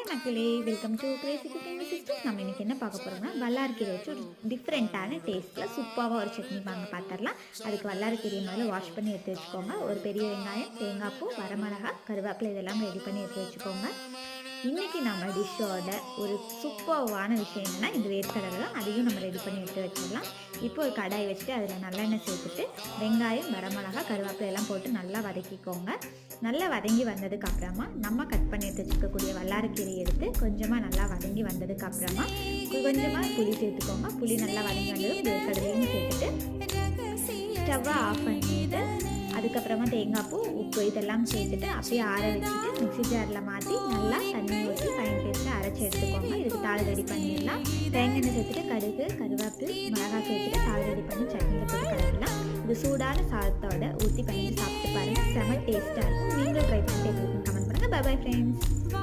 Hi மக்களே, welcome to Crazy cooking system. நம்ம இன்றைக்கி என்ன பார்க்க போகிறோம்னா வல்லாரக்கீரை வச்சு ஒரு டிஃப்ரெண்ட்டான டேஸ்ட்டில் சூப்பராக ஒரு சட்னி வாங்க பார்த்துடலாம். அதுக்கு வல்லாரக்கீரையை முதல்ல வாஷ் பண்ணி எடுத்து வச்சுக்கோங்க. ஒரு பெரிய வெங்காயம், தேங்காய் பூ, வரமிளகா, கருவேப்பிலை இதெல்லாம் ரெடி பண்ணி எடுத்து வச்சுக்கோங்க. இன்றைக்கி நம்ம டிஷ்ஷோட ஒரு சூப்பரான விஷயம் என்னென்னா இந்த வேர்க்கடலை தான். அதையும் நம்ம ரெடி பண்ணி எடுத்து வச்சிடலாம். இப்போ ஒரு கடாய் வச்சுட்டு அதில் நல்லெண்ணெய் சேர்த்துட்டு வெங்காயம், வரமிளகா, கருவேப்பிலை எல்லாம் போட்டு நல்லா வதக்கிக்கோங்க. நல்லா வதங்கி வந்ததுக்கு அப்புறமா நம்ம கட் பண்ணி எடுத்து வச்சுக்கக்கூடிய வல்லாரக்கீரையை எடுத்து கொஞ்சமாக நல்லா வதங்கி வந்ததுக்கு அப்புறமா கொஞ்சமாக புளி சேர்த்துக்கோங்க. புளி நல்லா வதங்கி வந்ததும் வேர்க்கடலையும் சேர்த்துட்டு ஸ்டவ்வை ஆஃப் பண்ணிட்டு அதுக்கப்புறமா தேங்காய் பூ, உப்பு இதெல்லாம் சேர்த்துட்டு அப்படியே ஆற வச்சுட்டு மிக்ஸி ஜாரில் மாற்றி நல்லா தண்ணி ஊற்றி ஃபைன் பேஸ்ட்டாக அரைச்சி எடுத்துக்கோங்க. இதுக்கு தாள் ரெடி பண்ணிடலாம். தேங்காய் எண்ணெய் சேர்த்துட்டு கடுகு, கருவேப்பிலை, மிளகாய் சேர்த்துட்டு தாள் ரெடி பண்ணி சட்னியில் போட்டு கலக்கலாம். இது சூடான சாதத்தோட ஊற்றி பண்ணி சாப்பிட்டு பாருங்கள். செம டேஸ்ட்டாக இருக்கும். நீங்களும் ட்ரை பண்ணிட்டு கமெண்ட் பண்ணுங்கள். Bye bye friends.